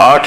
8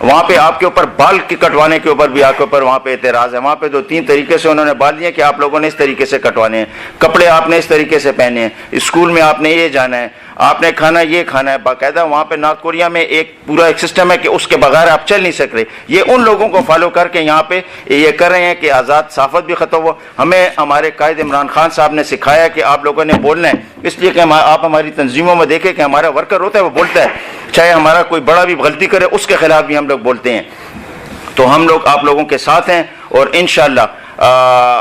وہاں پہ آپ کے اوپر بال کی کٹوانے کے اوپر بھی آپ کے اوپر وہاں پہ اعتراض ہے. وہاں پہ 2-3 طریقے سے انہوں نے بال دیے کہ آپ لوگوں نے اس طریقے سے کٹوانے ہیں, کپڑے آپ نے اس طریقے سے پہنے ہیں, اسکول میں آپ نے یہ جانا ہے, آپ نے کھانا یہ کھانا ہے. باقاعدہ وہاں پہ نارتھ کوریا میں ایک پورا ایک سسٹم ہے کہ اس کے بغیر آپ چل نہیں سک رہے. یہ ان لوگوں کو فالو کر کے یہاں پہ یہ کر رہے ہیں کہ آزاد صحافت بھی ختم ہو. ہمیں ہمارے قائد عمران خان صاحب نے سکھایا کہ آپ لوگوں نے بولنا ہے, اس لیے کہ آپ ہماری تنظیموں میں دیکھیں کہ ہمارا ورکر ہوتا ہے وہ بولتا ہے, چاہے ہمارا کوئی بڑا بھی غلطی کرے اس کے خلاف بھی ہم لوگ بولتے ہیں. تو ہم لوگ آپ لوگوں کے ساتھ ہیں اور انشاءاللہ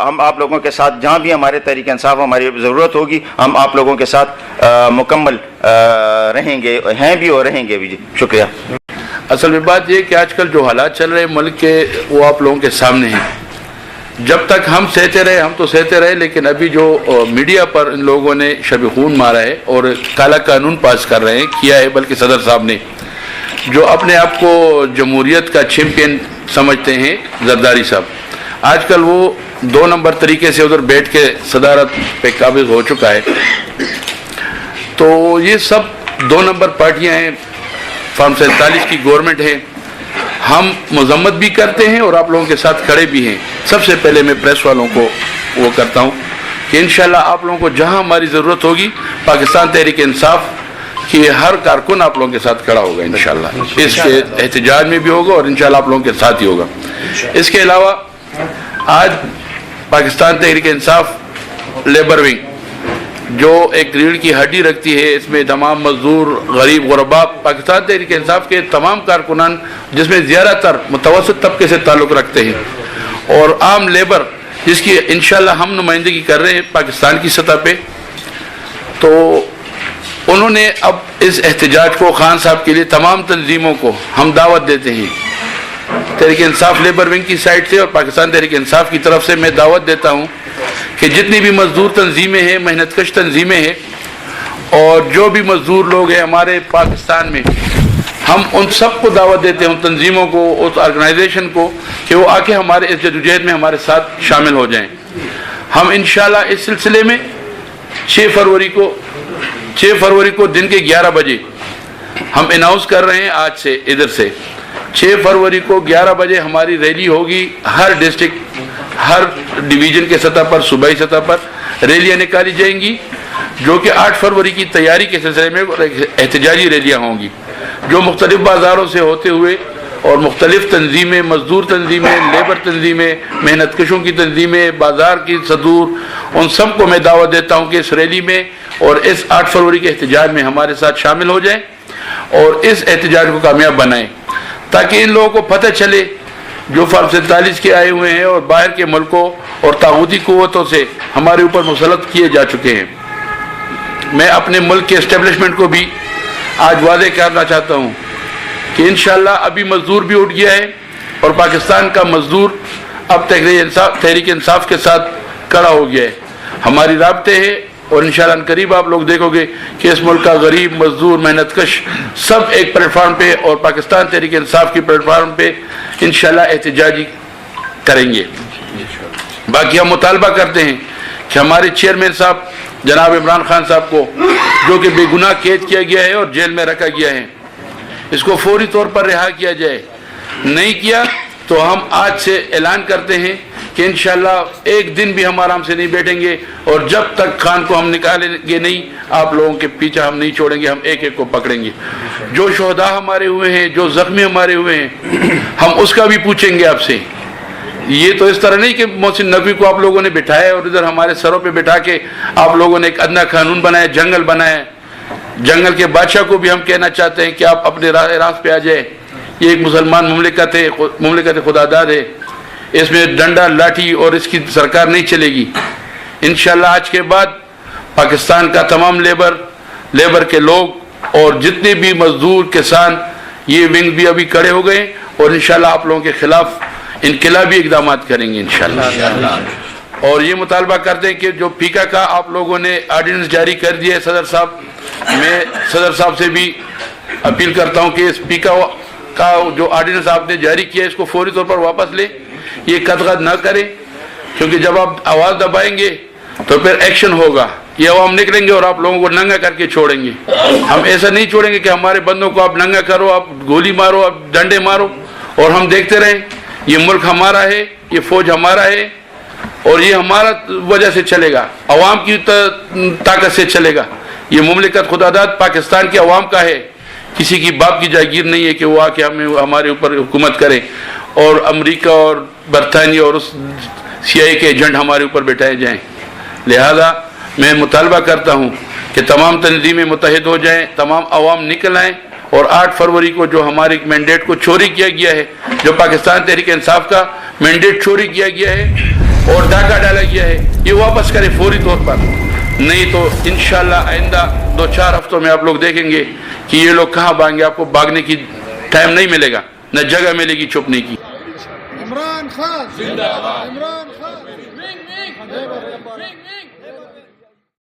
ہم آپ لوگوں کے ساتھ جہاں بھی ہمارے تحریک انصاف ہماری ضرورت ہوگی ہم آپ لوگوں کے ساتھ مکمل رہیں گے, ہیں بھی اور رہیں گے بھی. جی شکریہ. اصل میں بات یہ کہ آج کل جو حالات چل رہے ہیں ملک کے وہ آپ لوگوں کے سامنے ہیں. جب تک ہم سہتے رہے ہم تو سہتے رہے, لیکن ابھی جو میڈیا پر ان لوگوں نے شب خون مارا ہے اور کالا قانون پاس کر رہے ہیں کیا ہے, بلکہ صدر صاحب نے جو اپنے آپ کو جمہوریت کا چیمپئن سمجھتے ہیں زرداری صاحب, آج کل وہ 2 نمبر طریقے سے ادھر بیٹھ کے صدارت پہ قابض ہو چکا ہے. تو یہ سب 2 نمبر پارٹیاں ہیں, فارم 47 کی گورنمنٹ ہے. ہم مذمت بھی کرتے ہیں اور آپ لوگوں کے ساتھ کھڑے بھی ہیں. سب سے پہلے میں پریس والوں کو وہ کرتا ہوں کہ انشاءاللہ آپ لوگوں کو جہاں ہماری ضرورت ہوگی پاکستان تحریک انصاف کہ ہر کارکن آپ لوگوں کے ساتھ کھڑا ہوگا انشاءاللہ. اس کے احتجاج میں بھی ہوگا اور انشاءاللہ آپ لوگوں کے ساتھ ہی ہوگا. اس کے علاوہ آج پاکستان تحریک انصاف لیبر ونگ جو ایک ریڑھ کی ہڈی رکھتی ہے, اس میں تمام مزدور, غریب, غربا, پاکستان تحریک انصاف کے تمام کارکنان جس میں زیادہ تر متوسط طبقے سے تعلق رکھتے ہیں, اور عام لیبر جس کی انشاءاللہ ہم نمائندگی کر رہے ہیں پاکستان کی سطح پہ. تو انہوں نے اب اس احتجاج کو خان صاحب کے لیے تمام تنظیموں کو ہم دعوت دیتے ہیں, تحریک انصاف لیبر ونگ کی سائٹ سے اور پاکستان تحریک انصاف کی طرف سے میں دعوت دیتا ہوں کہ جتنی بھی مزدور تنظیمیں ہیں, محنت کش تنظیمیں ہیں, اور جو بھی مزدور لوگ ہیں ہمارے پاکستان میں, ہم ان سب کو دعوت دیتے ہیں, ان تنظیموں کو, اس آرگنائزیشن کو, کہ وہ آ کے ہمارے اس جدوجہد میں ہمارے ساتھ شامل ہو جائیں. ہم انشاءاللہ اس سلسلے میں 6 فروری کو دن کے 11 بجے ہم اناؤنس کر رہے ہیں. آج سے ادھر سے 6 فروری کو 11 بجے ہماری ریلی ہوگی. ہر ڈسٹرکٹ, ہر ڈویژن کے سطح پر, صوبائی سطح پر ریلیاں نکالی جائیں گی, جو کہ 8 فروری کی تیاری کے سلسلے میں احتجاجی ریلیاں ہوں گی, جو مختلف بازاروں سے ہوتے ہوئے اور مختلف تنظیمیں, مزدور تنظیمیں, لیبر تنظیمیں, محنت کشوں کی تنظیمیں, بازار کی صدور, ان سب کو میں دعوت دیتا ہوں کہ اس ریلی میں اور اس 8 فروری کے احتجاج میں ہمارے ساتھ شامل ہو جائیں اور اس احتجاج کو کامیاب بنائیں, تاکہ ان لوگوں کو پتہ چلے جو فارم 47 کے آئے ہوئے ہیں اور باہر کے ملکوں اور طاغوتی قوتوں سے ہمارے اوپر مسلط کیے جا چکے ہیں. میں اپنے ملک کے اسٹیبلشمنٹ کو بھی آج واضح کرنا چاہتا ہوں کہ انشاءاللہ ابھی مزدور بھی اٹھ گیا ہے اور پاکستان کا مزدور اب تحریک انصاف کے ساتھ کھڑا ہو گیا ہے. ہماری رابطے ہیں اور انشاءاللہ عنقریب آپ لوگ دیکھو گے کہ اس ملک کا غریب, مزدور, محنت کش سب ایک پلیٹ فارم پہ اور پاکستان تحریک انصاف کی پلیٹ فارم پہ انشاءاللہ احتجاجی کریں گے. باقی ہم مطالبہ کرتے ہیں کہ ہمارے چیئرمین صاحب جناب عمران خان صاحب کو, جو کہ بے گناہ قید کیا گیا ہے اور جیل میں رکھا گیا ہے, اس کو فوری طور پر رہا کیا جائے. نہیں کیا تو ہم آج سے اعلان کرتے ہیں کہ انشاءاللہ ایک دن بھی ہم آرام سے نہیں بیٹھیں گے, اور جب تک خان کو ہم نکالیں گے نہیں, آپ لوگوں کے پیچھے ہم نہیں چھوڑیں گے, ہم ایک ایک کو پکڑیں گے. جو شہداء ہمارے ہوئے ہیں, جو زخمی ہمارے ہوئے ہیں, ہم اس کا بھی پوچھیں گے آپ سے. یہ تو اس طرح نہیں کہ محسن نقوی کو آپ لوگوں نے بٹھایا اور ادھر ہمارے سروں پہ بٹھا کے آپ لوگوں نے ایک ادنا قانون بنایا, جنگل بنایا. جنگل کے بادشاہ کو بھی ہم کہنا چاہتے ہیں کہ آپ اپنے راز پہ آ جائیں. یہ ایک مسلمان مملکت خداداد ہے, اس میں ڈنڈا لاٹھی اور اس کی سرکار نہیں چلے گی. انشاءاللہ آج کے بعد پاکستان کا تمام لیبر کے لوگ اور جتنے بھی مزدور, کسان, یہ ونگ بھی ابھی کھڑے ہو گئے اور انشاءاللہ آپ لوگوں کے خلاف انقلابی اقدامات کریں گے انشاءاللہ. اور یہ مطالبہ کرتے ہیں کہ جو پیکا کا آپ لوگوں نے آرڈیننس جاری کر دیا ہے صدر صاحب, میں صدر صاحب سے بھی اپیل کرتا ہوں کہ اس پیکا کا جو آرڈیننس آپ نے جاری کیا ہے اس کو فوری طور پر واپس لیں. یہ قدغن نہ کریں, کیونکہ جب آپ آواز دبائیں گے تو پھر ایکشن ہوگا. یہ عوام نکلیں گے اور آپ لوگوں کو ننگا کر کے چھوڑیں گے. ہم ایسا نہیں چھوڑیں گے کہ ہمارے بندوں کو آپ ننگا کرو, آپ گولی مارو, آپ ڈنڈے مارو. اور ہم دیکھتے رہیں یہ ملک ہمارا ہے, یہ فوج ہمارا ہے, اور یہ ہمارا وجہ سے چلے گا, عوام کی طاقت سے چلے گا. یہ مملکت خداداد پاکستان کے عوام کا ہے, کسی کی باپ کی جاگیر نہیں ہے کہ وہ آ کے ہمارے اوپر حکومت کرے اور امریکہ اور برطانیہ اور اس سی آئی کے ایجنٹ ہمارے اوپر بٹھائے جائیں. لہذا میں مطالبہ کرتا ہوں کہ تمام تنظیمیں متحد ہو جائیں, تمام عوام نکل آئیں, اور 8 فروری کو جو ہمارے مینڈیٹ کو چوری کیا گیا ہے, جو پاکستان تحریک انصاف کا مینڈیٹ چوری کیا گیا ہے اور ڈاکہ ڈالا گیا ہے, یہ واپس کرے فوری طور پر. نہیں تو انشاءاللہ آئندہ 2-4 ہفتوں میں آپ لوگ دیکھیں گے کہ یہ لوگ کہاں بھاگیں گے. آپ کو بھاگنے کی ٹائم نہیں ملے گا, نہ جگہ ملے گی چھپنے کی. عمران خان زندہ باد. عمران خان